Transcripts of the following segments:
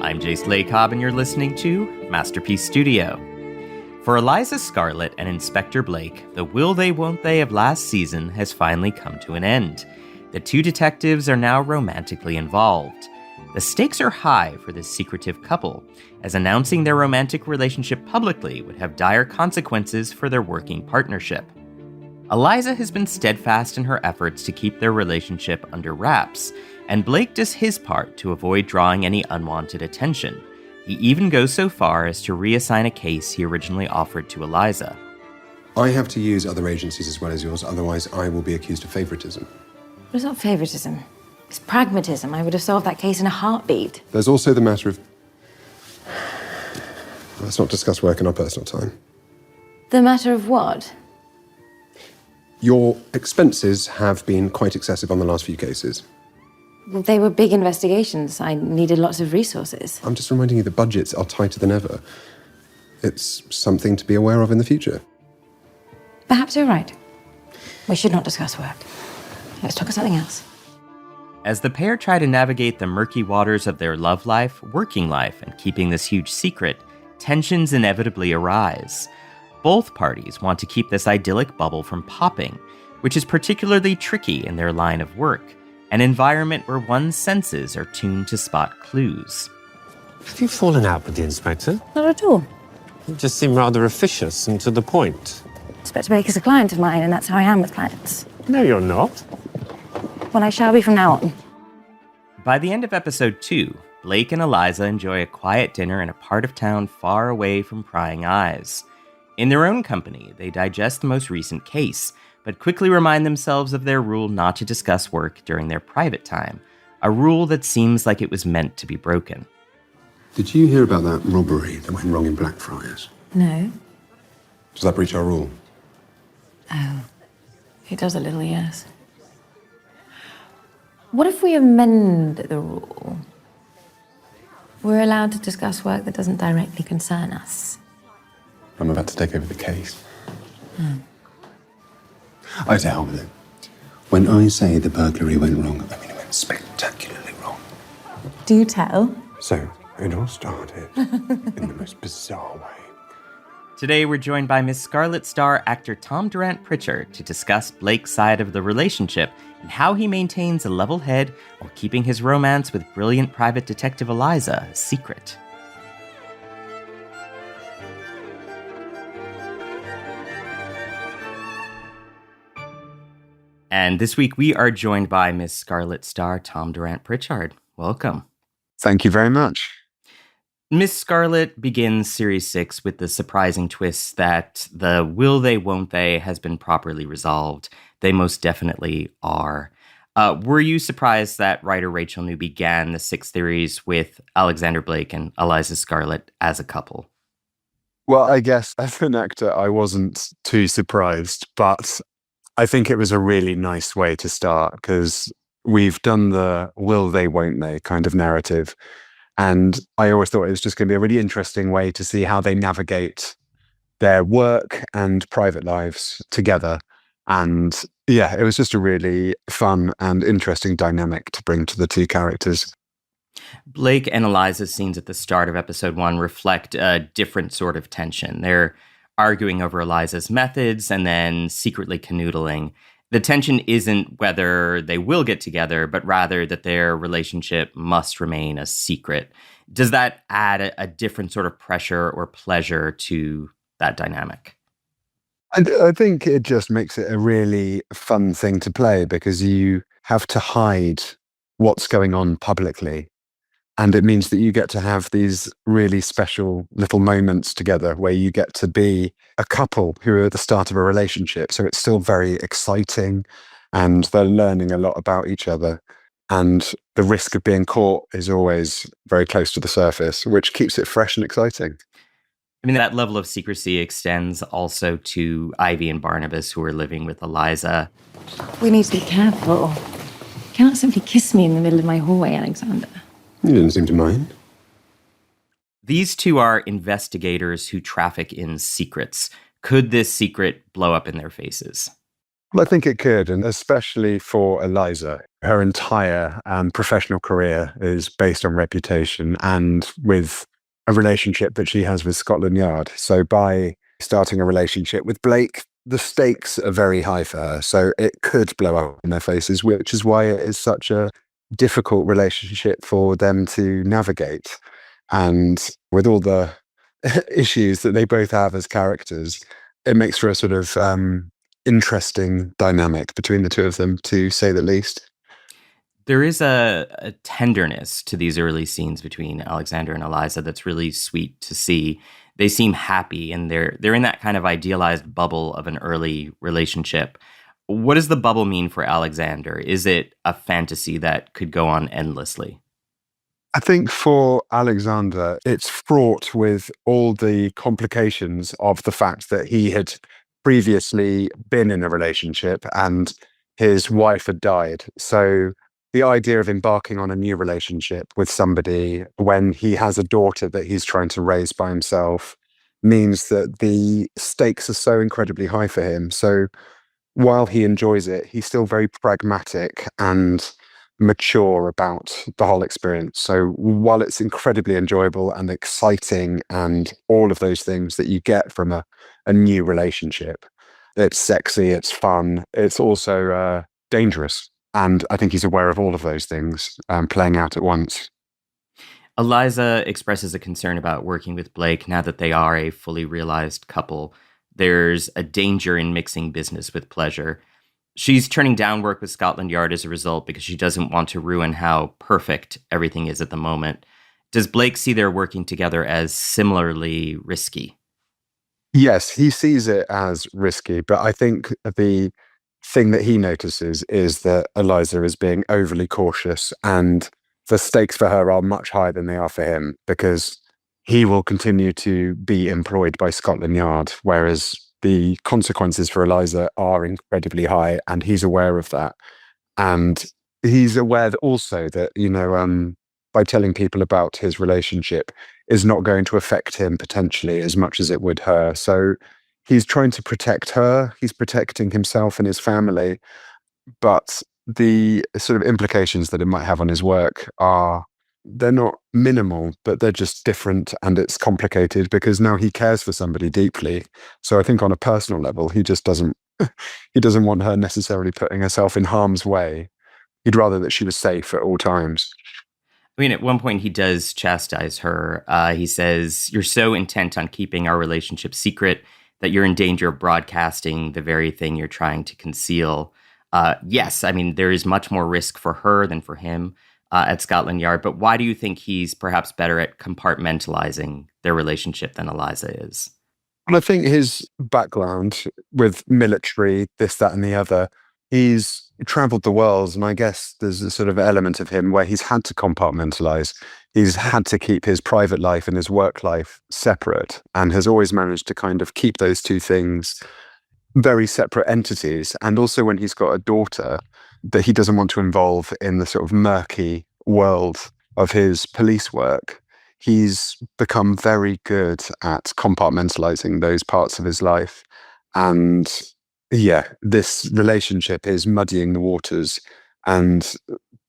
I'm Jace Lacob, and you're listening to Masterpiece Studio. For Eliza, Scarlet, and Inspector Blake, the will they won't they of last season has finally come to an end. The two detectives are now romantically involved. The stakes are high for this secretive couple, as announcing their romantic relationship publicly would have dire consequences for their working partnership. Eliza has been steadfast in her efforts to keep their relationship under wraps, and Blake does his part to avoid drawing any unwanted attention. He even goes so far as to reassign a case he originally offered to Eliza. I have to use other agencies as well as yours, otherwise I will be accused of favoritism. It's not favoritism. It's pragmatism. I would have solved that case in a heartbeat. There's also the matter of... Let's not discuss work in our personal time. The matter of what? Your expenses have been quite excessive on the last few cases. Well, they were big investigations. I needed lots of resources. I'm just reminding you the budgets are tighter than ever. It's something to be aware of in the future. Perhaps you're right. We should not discuss work. Let's talk of something else. As the pair try to navigate the murky waters of their love life, working life, and keeping this huge secret, tensions inevitably arise. Both parties want to keep this idyllic bubble from popping, which is particularly tricky in their line of work, an environment where one's senses are tuned to spot clues. Have you fallen out with the inspector? Not at all. You just seem rather officious and to the point. Inspector Blake is a client of mine, and that's how I am with clients. No, you're not. Well, I shall be from now on. By the end of episode 2, Blake and Eliza enjoy a quiet dinner in a part of town far away from prying eyes. In their own company, they digest the most recent case, but quickly remind themselves of their rule not to discuss work during their private time, a rule that seems like it was meant to be broken. Did you hear about that robbery that went wrong in Blackfriars? No. Does that breach our rule? Oh. It does a little, yes. What if we amend the rule? We're allowed to discuss work that doesn't directly concern us. I'm about to take over the case. I say hell with it. When I say the burglary went wrong, I mean it went spectacularly wrong. Do tell. So, it all started in the most bizarre way. Today, we're joined by Miss Scarlet star actor Tom Durant-Pritchard to discuss Blake's side of the relationship and how he maintains a level head while keeping his romance with brilliant private detective Eliza a secret. And this week, we are joined by Miss Scarlet star Tom Durant-Pritchard. Welcome. Thank you very much. Miss Scarlet begins Series 6 with the surprising twist that the will they, won't they has been properly resolved. They most definitely are. Were you surprised that writer Rachel New began the 6 series with Alexander Blake and Eliza Scarlet as a couple? Well, I guess as an actor, I wasn't too surprised, but I think it was a really nice way to start because we've done the will they, won't they kind of narrative. And I always thought it was just going to be a really interesting way to see how they navigate their work and private lives together. And yeah, it was just a really fun and interesting dynamic to bring to the two characters. Blake and Eliza's scenes at the start of episode 1 reflect a different sort of tension. They're arguing over Eliza's methods and then secretly canoodling. The tension isn't whether they will get together, but rather that their relationship must remain a secret. Does that add a different sort of pressure or pleasure to that dynamic? I think it just makes it a really fun thing to play because you have to hide what's going on publicly. And it means that you get to have these really special little moments together where you get to be a couple who are at the start of a relationship. So it's still very exciting and they're learning a lot about each other. And the risk of being caught is always very close to the surface, which keeps it fresh and exciting. I mean, that level of secrecy extends also to Ivy and Barnabas, who are living with Eliza. We need to be careful. You cannot simply kiss me in the middle of my hallway, Alexander. You didn't seem to mind. These two are investigators who traffic in secrets. Could this secret blow up in their faces? Well, I think it could, and especially for Eliza. Her entire professional career is based on reputation and with a relationship that she has with Scotland Yard. So by starting a relationship with Blake, the stakes are very high for her. So it could blow up in their faces, which is why it is such a difficult relationship for them to navigate. And with all the issues that they both have as characters, it makes for a sort of interesting dynamic between the two of them, to say the least. There is a tenderness to these early scenes between Alexander and Eliza that's really sweet to see. They seem happy, and they're in that kind of idealized bubble of an early relationship. What does the bubble mean for Alexander? Is it a fantasy that could go on endlessly? I think for Alexander, it's fraught with all the complications of the fact that he had previously been in a relationship and his wife had died. So the idea of embarking on a new relationship with somebody when he has a daughter that he's trying to raise by himself means that the stakes are so incredibly high for him. So while he enjoys it, he's still very pragmatic and mature about the whole experience. So while it's incredibly enjoyable and exciting and all of those things that you get from a new relationship, it's sexy, it's fun, it's also dangerous. And I think he's aware of all of those things playing out at once. Eliza expresses a concern about working with Blake now that they are a fully realized couple. There's a danger in mixing business with pleasure. She's turning down work with Scotland Yard as a result because she doesn't want to ruin how perfect everything is at the moment. Does Blake see their working together as similarly risky? Yes, he sees it as risky, but I think the thing that he notices is that Eliza is being overly cautious and the stakes for her are much higher than they are for him because he will continue to be employed by Scotland Yard, whereas the consequences for Eliza are incredibly high and he's aware of that. And he's aware that also that, by telling people about his relationship is not going to affect him potentially as much as it would her. So he's trying to protect her, he's protecting himself and his family, but the sort of implications that it might have on his work are they're not minimal, but they're just different and it's complicated because now he cares for somebody deeply. So I think on a personal level, he just doesn't he doesn't want her necessarily putting herself in harm's way. He'd rather that she was safe at all times. I mean, at one point he does chastise her. He says, "You're so intent on keeping our relationship secret that you're in danger of broadcasting the very thing you're trying to conceal." Yes, I mean, there is much more risk for her than for him at Scotland Yard. But why do you think he's perhaps better at compartmentalizing their relationship than Eliza is? And I think his background with military, this, that, and the other, he's traveled the world. And I guess there's a sort of element of him where he's had to compartmentalize. He's had to keep his private life and his work life separate and has always managed to kind of keep those two things very separate entities. And also when he's got a daughter that he doesn't want to involve in the sort of murky world of his police work, he's become very good at compartmentalizing those parts of his life. And yeah, this relationship is muddying the waters and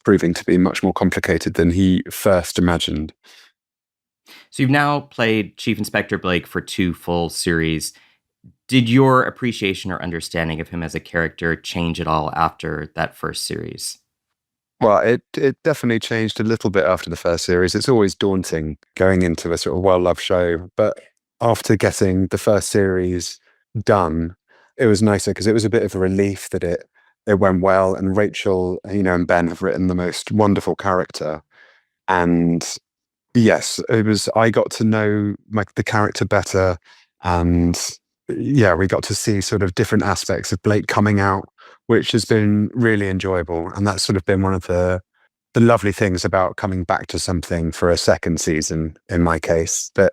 proving to be much more complicated than he first imagined. So you've now played Chief Inspector Blake for 2 full series. Did your appreciation or understanding of him as a character change at all after that first series? Well, it definitely changed a little bit after the first series. It's always daunting going into a sort of well-loved show, but after getting the first series done, it was nicer because it was a bit of a relief that it went well. And Rachel, and Ben have written the most wonderful character. And yes, it was. I got to know the character better, and yeah, we got to see sort of different aspects of Blake coming out, which has been really enjoyable. And that's sort of been one of the lovely things about coming back to something for a second season, in my case, that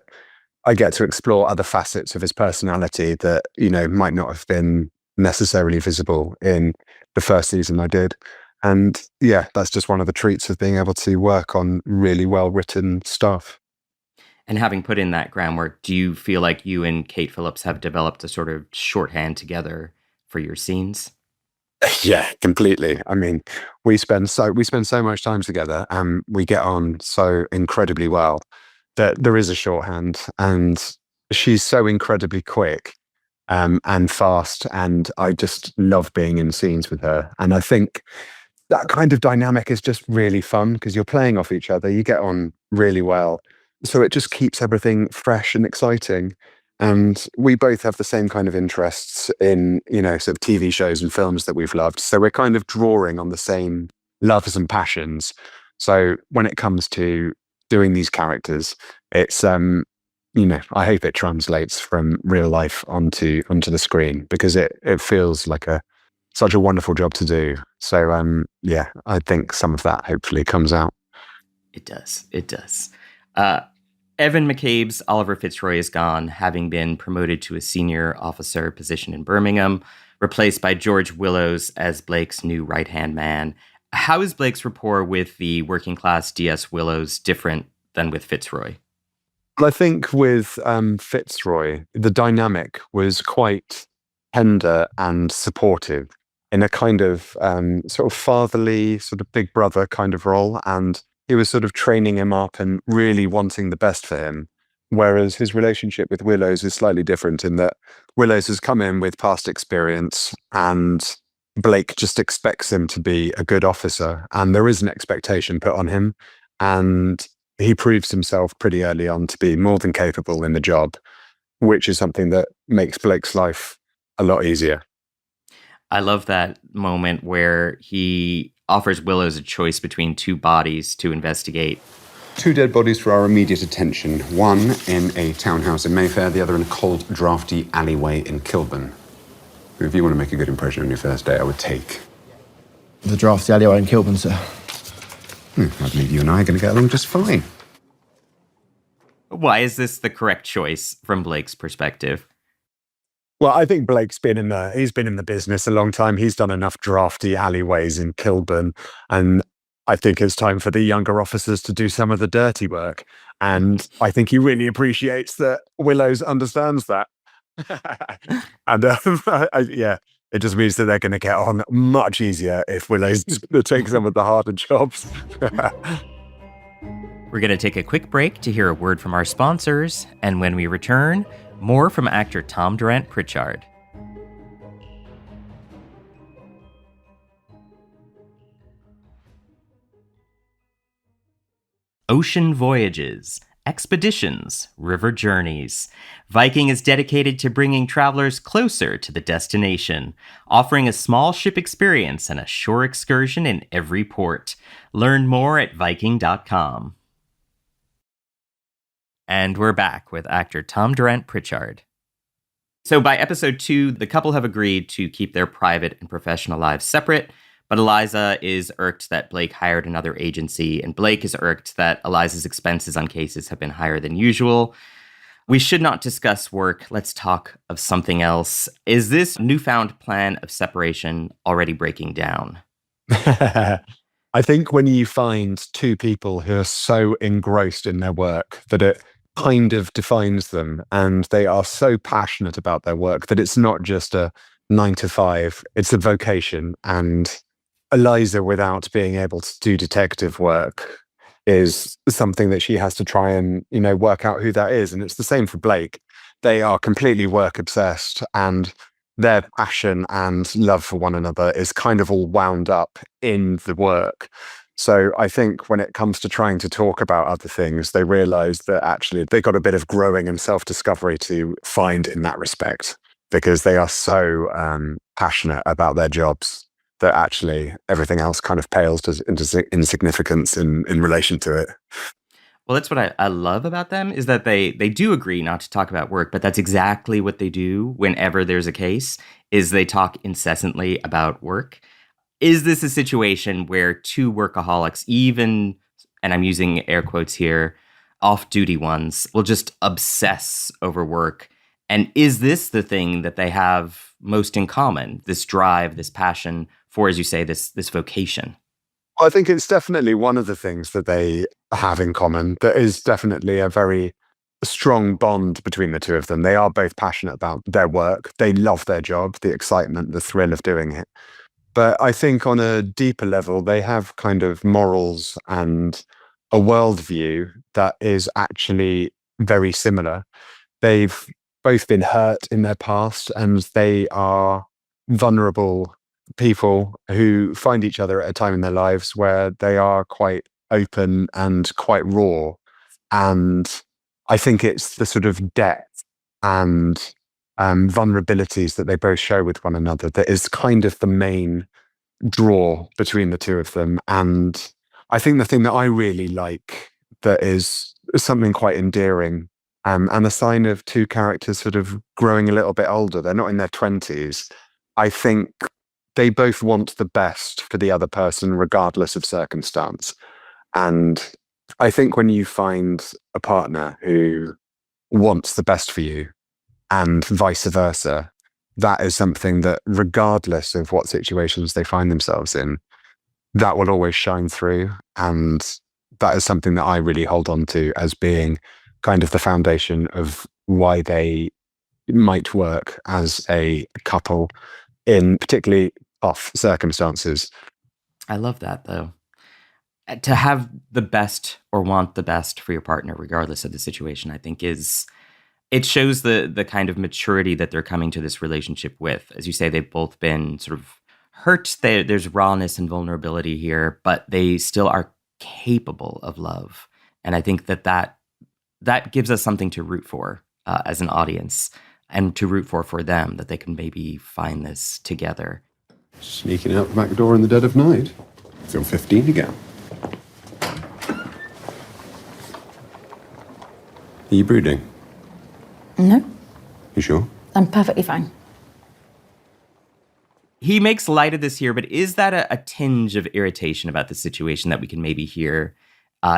I get to explore other facets of his personality that, might not have been necessarily visible in the first season I did. And yeah, that's just one of the treats of being able to work on really well-written stuff. And having put in that groundwork, do you feel like you and Kate Phillips have developed a sort of shorthand together for your scenes? Yeah, completely. I mean, we spend so much time together, and we get on so incredibly well that there is a shorthand, and she's so incredibly quick and fast, and I just love being in scenes with her. And I think that kind of dynamic is just really fun because you're playing off each other, you get on really well, so it just keeps everything fresh and exciting. And we both have the same kind of interests in, sort of TV shows and films that we've loved. So we're kind of drawing on the same loves and passions. So when it comes to doing these characters, it's I hope it translates from real life onto the screen because it feels like such a wonderful job to do. So yeah, I think some of that hopefully comes out. It does. It does. Evan McCabe's Oliver Fitzroy is gone, having been promoted to a senior officer position in Birmingham, replaced by George Willows as Blake's new right-hand man. How is Blake's rapport with the working class D.S. Willows different than with Fitzroy? Well, I think with Fitzroy, the dynamic was quite tender and supportive in a kind of sort of fatherly, sort of big brother kind of role. And he was sort of training him up and really wanting the best for him. Whereas his relationship with Willows is slightly different in that Willows has come in with past experience and Blake just expects him to be a good officer. And there is an expectation put on him. And he proves himself pretty early on to be more than capable in the job, which is something that makes Blake's life a lot easier. I love that moment where he offers Willows a choice between two bodies to investigate. 2 dead bodies for our immediate attention. One in a townhouse in Mayfair, the other in a cold, drafty alleyway in Kilburn. If you want to make a good impression on your first day, I would take The drafty alleyway in Kilburn, sir. I believe you and I are going to get along just fine. Why is this the correct choice from Blake's perspective? Well, I think Blake's been in the business a long time. He's done enough drafty alleyways in Kilburn, and I think it's time for the younger officers to do some of the dirty work. And I think he really appreciates that Willows understands that. And yeah, it just means that they're going to get on much easier if Willows is going to take some of the harder jobs. We're going to take a quick break to hear a word from our sponsors, and when we return, more from actor Tom Durant-Pritchard. Ocean voyages, expeditions, river journeys. Viking is dedicated to bringing travelers closer to the destination, offering a small ship experience and a shore excursion in every port. Learn more at Viking.com. And we're back with actor Tom Durant-Pritchard. So by episode 2, the couple have agreed to keep their private and professional lives separate, but Eliza is irked that Blake hired another agency, and Blake is irked that Eliza's expenses on cases have been higher than usual. We should not discuss work. Let's talk of something else. Is this newfound plan of separation already breaking down? I think when you find two people who are so engrossed in their work that it kind of defines them, and they are so passionate about their work that it's not just a 9 to 5, it's a vocation. And Eliza, without being able to do detective work, is something that she has to try and, work out who that is. And it's the same for Blake. They are completely work obsessed, and their passion and love for one another is kind of all wound up in the work. So I think when it comes to trying to talk about other things, they realize that actually they got a bit of growing and self-discovery to find in that respect, because they are so passionate about their jobs that actually everything else kind of pales into insignificance in relation to it. Well, that's what I love about them, is that they do agree not to talk about work, but that's exactly what they do whenever there's a case, is they talk incessantly about work. Is this a situation where two workaholics, even, and I'm using air quotes here, off-duty ones, will just obsess over work? And is this the thing that they have most in common, this drive, this passion for, as you say, this vocation? I think it's definitely one of the things that they have in common. There is definitely a very strong bond between the two of them. They are both passionate about their work. They love their job, the excitement, the thrill of doing it. But I think on a deeper level, they have kind of morals and a worldview that is actually very similar. They've both been hurt in their past, and they are vulnerable people who find each other at a time in their lives where they are quite open and quite raw. And I think it's the sort of depth and vulnerabilities that they both show with one another that is kind of the main draw between the two of them. And I think the thing that I really like that is something quite endearing, and a sign of two characters sort of growing a little bit older. They're not in their 20s. I think they both want the best for the other person, regardless of circumstance. And I think when you find a partner who wants the best for you and vice versa, that is something that, regardless of what situations they find themselves in, that will always shine through. And that is something that I really hold on to as being kind of the foundation of why they might work as a couple in particularly tough circumstances. I love that, though. To have the best or want the best for your partner, regardless of the situation, I think it shows the kind of maturity that they're coming to this relationship with. As you say, they've both been sort of hurt. There's rawness and vulnerability here, but they still are capable of love. And I think that gives us something to root for as an audience, and to root for them, that they can maybe find this together. Sneaking out the back door in the dead of night. Feel 15 again. Are you brooding? No, You sure? I'm perfectly fine. He makes light of this here, but is that a tinge of irritation about the situation that we can maybe hear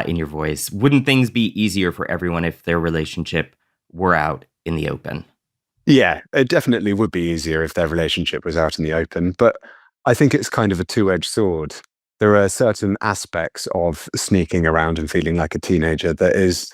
in your voice? Wouldn't things be easier for everyone if their relationship were out in the open? Yeah, it definitely would be easier if their relationship was out in the open, but I think it's kind of a two-edged sword. There are certain aspects of sneaking around and feeling like a teenager that is,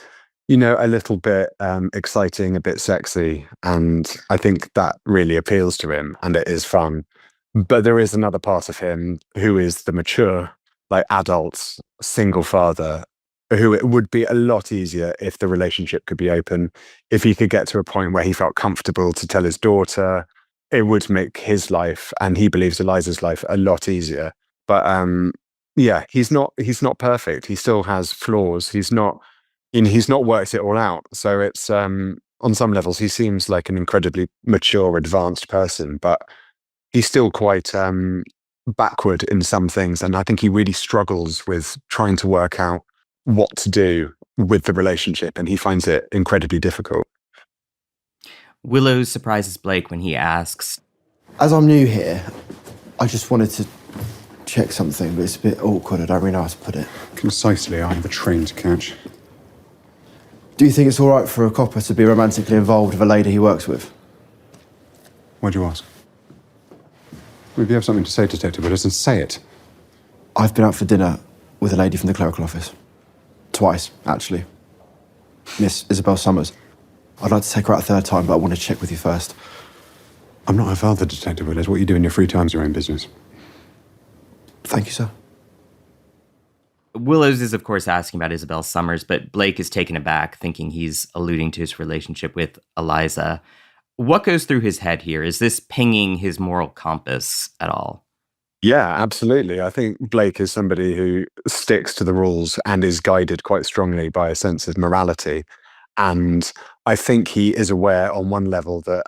a little bit exciting, a bit sexy, and I think that really appeals to him, and it is fun. But there is another part of him who is the mature, like adult, single father, who it would be a lot easier if the relationship could be open, if he could get to a point where he felt comfortable to tell his daughter. It would make his life, and he believes Eliza's life, a lot easier. But yeah, he's not perfect. He still has flaws. He's not worked it all out. So it's on some levels he seems like an incredibly mature, advanced person, but he's still quite backward in some things, and I think he really struggles with trying to work out what to do with the relationship, and he finds it incredibly difficult. Willow surprises Blake when he asks, As I'm new here, I just wanted to check something, but it's a bit awkward. I don't really know how to put it. Concisely, I have a train to catch. Do you think it's all right for a copper to be romantically involved with a lady he works with? Why'd you ask? Well, if you have something to say, Detective Willis, then say it. I've been out for dinner with a lady from the clerical office. Twice, actually. Miss Isabel Summers. I'd like to take her out a third time, but I want to check with you first. I'm not her father, Detective Willis. What you do in your free time's your own business. Thank you, sir. Willows is, of course, asking about Isabel Summers, but Blake is taken aback, thinking he's alluding to his relationship with Eliza. What goes through his head here? Is this pinging his moral compass at all? Yeah, absolutely. I think Blake is somebody who sticks to the rules and is guided quite strongly by a sense of morality. And I think he is aware on one level that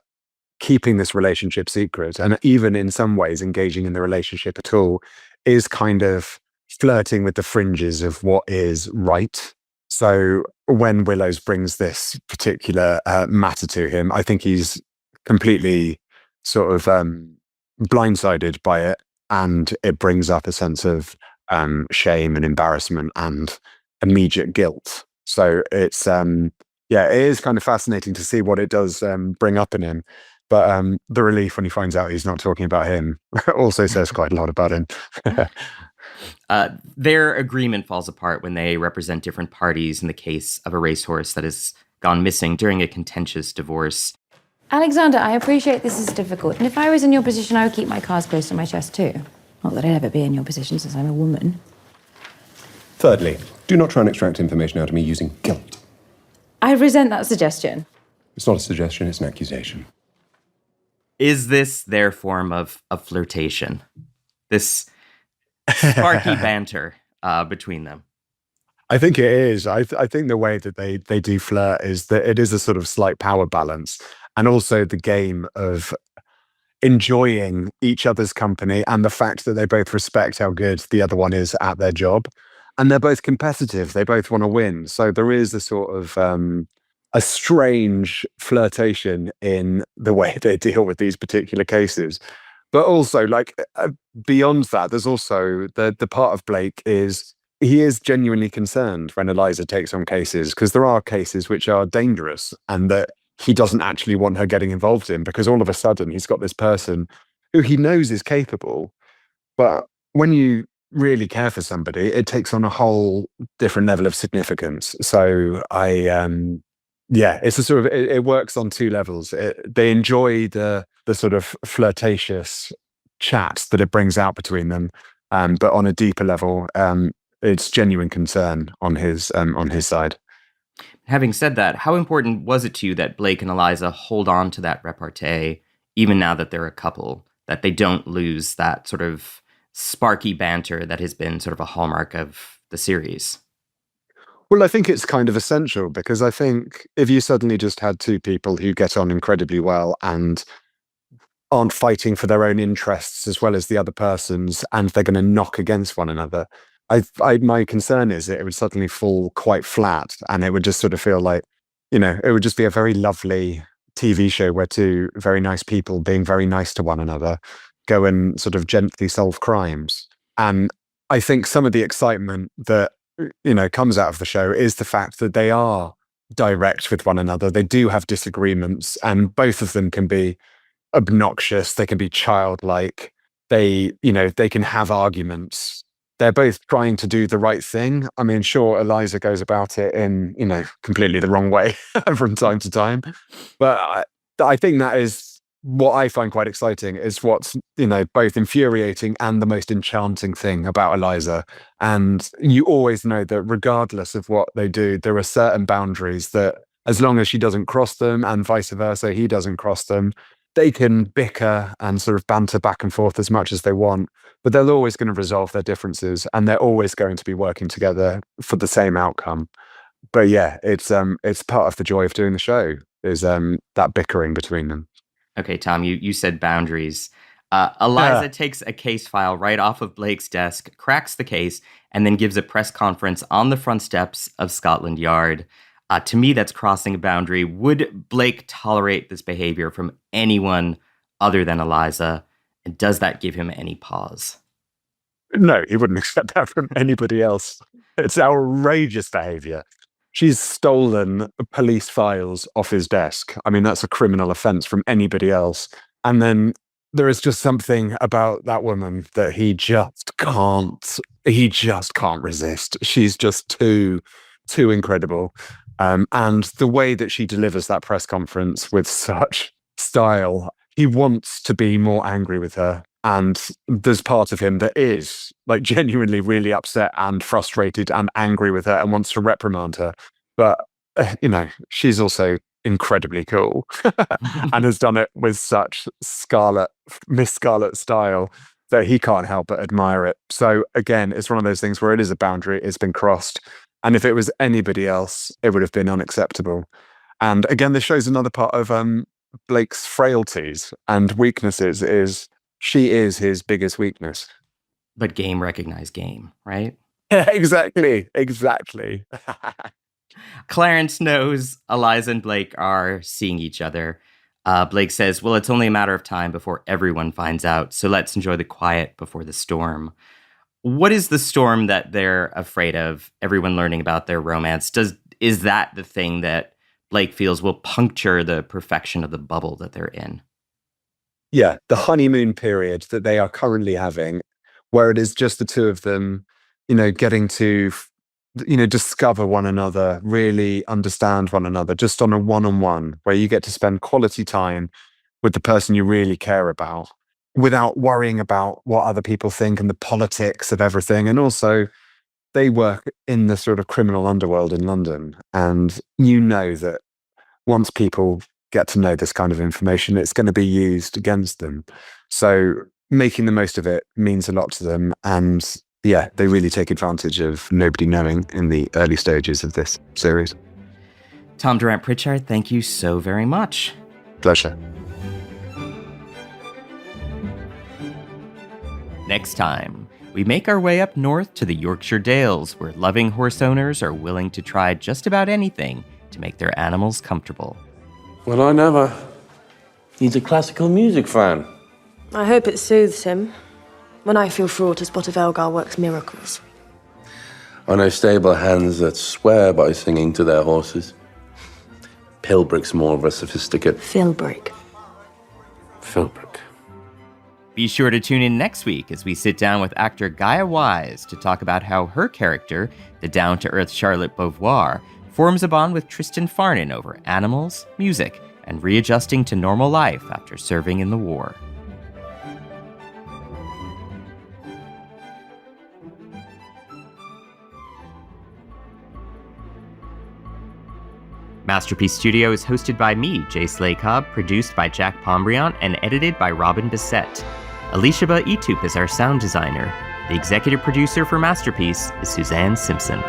keeping this relationship secret, and even in some ways engaging in the relationship at all, is kind of flirting with the fringes of what is right. So when Willows brings this particular matter to him, I think he's completely sort of blindsided by it, and it brings up a sense of shame and embarrassment and immediate guilt. So it's it is kind of fascinating to see what it does bring up in him. But the relief when he finds out he's not talking about him also says quite a lot about him. Their agreement falls apart when they represent different parties in the case of a racehorse that has gone missing during a contentious divorce. Alexander, I appreciate this is difficult, and if I was in your position, I would keep my cards close to my chest too. Not that I'd ever be in your position since I'm a woman. Thirdly, do not try and extract information out of me using guilt. I resent that suggestion. It's not a suggestion, it's an accusation. Is this their form of flirtation? This sparky banter between them? I think it is. I think the way that they do flirt is that it is a sort of slight power balance, and also the game of enjoying each other's company and the fact that they both respect how good the other one is at their job. And they're both competitive. They both want to win. So there is a sort of a strange flirtation in the way they deal with these particular cases. But also, like, beyond that, there's also the part of Blake is he is genuinely concerned when Eliza takes on cases, because there are cases which are dangerous and that he doesn't actually want her getting involved in, because all of a sudden he's got this person who he knows is capable. But when you really care for somebody, it takes on a whole different level of significance. So it's a sort of, it works on two levels. They enjoy the sort of flirtatious chat that it brings out between them. But on a deeper level, it's genuine concern on his side. Having said that, how important was it to you that Blake and Eliza hold on to that repartee, even now that they're a couple, that they don't lose that sort of sparky banter that has been sort of a hallmark of the series? Well, I think it's kind of essential, because I think if you suddenly just had two people who get on incredibly well and aren't fighting for their own interests as well as the other person's, and they're going to knock against one another, my concern is that it would suddenly fall quite flat, and it would just sort of feel like, it would just be a very lovely TV show where two very nice people being very nice to one another go and sort of gently solve crimes. And I think some of the excitement that, comes out of the show is the fact that they are direct with one another. They do have disagreements, and both of them can be obnoxious. They can be childlike. They can have arguments. They're both trying to do the right thing. I mean, sure, Eliza goes about it in, completely the wrong way from time to time. But I think that is what I find quite exciting, is what's, both infuriating and the most enchanting thing about Eliza. And you always know that regardless of what they do, there are certain boundaries that, as long as she doesn't cross them and vice versa, he doesn't cross them, they can bicker and sort of banter back and forth as much as they want, but they're always going to resolve their differences, and they're always going to be working together for the same outcome. But yeah, it's part of the joy of doing the show, is that bickering between them. Okay, Tom, you said boundaries. Eliza takes a case file right off of Blake's desk, cracks the case, and then gives a press conference on the front steps of Scotland Yard. To me, that's crossing a boundary. Would Blake tolerate this behavior from anyone other than Eliza? And does that give him any pause? No, he wouldn't accept that from anybody else. It's outrageous behavior. She's stolen police files off his desk. I mean, that's a criminal offense from anybody else. And then there is just something about that woman that he just can't resist. She's just too incredible. And the way that she delivers that press conference with such style, he wants to be more angry with her. And there's part of him that is like genuinely really upset and frustrated and angry with her and wants to reprimand her. But, she's also incredibly cool and has done it with such Miss Scarlet style that he can't help but admire it. So again, it's one of those things where it is a boundary, it's been crossed. And if it was anybody else, it would have been unacceptable. And again, this shows another part of Blake's frailties and weaknesses, is she is his biggest weakness. But game recognized game, right? Exactly. Clarence knows Eliza and Blake are seeing each other. Blake says, well, it's only a matter of time before everyone finds out, so let's enjoy the quiet before the storm. What is the storm that they're afraid of, everyone learning about their romance? Is that the thing that Blake feels will puncture the perfection of the bubble that they're in? Yeah, the honeymoon period that they are currently having, where it is just the two of them, getting to, discover one another, really understand one another, just on a one-on-one, where you get to spend quality time with the person you really care about. without worrying about what other people think and the politics of everything. And also, they work in the sort of criminal underworld in London. And you know that once people get to know this kind of information, it's going to be used against them. So making the most of it means a lot to them. And yeah, they really take advantage of nobody knowing in the early stages of this series. Tom Durant-Pritchard, thank you so very much. Pleasure. Next time, we make our way up north to the Yorkshire Dales, where loving horse owners are willing to try just about anything to make their animals comfortable. Well, I never. He's a classical music fan. I hope it soothes him. When I feel fraught, a spot of Elgar works miracles. I know stable hands that swear by singing to their horses. Pilbrick's more of a sophisticate. Philbrick. Philbrick. Be sure to tune in next week as we sit down with actor Gaia Wise to talk about how her character, the down-to-earth Charlotte Beauvoir, forms a bond with Tristan Farnon over animals, music, and readjusting to normal life after serving in the war. Masterpiece Studio is hosted by me, Jay Slay Cobb, produced by Jack Pombriant, and edited by Robin Bissett. Elishaba Etup is our sound designer. The executive producer for Masterpiece is Suzanne Simpson.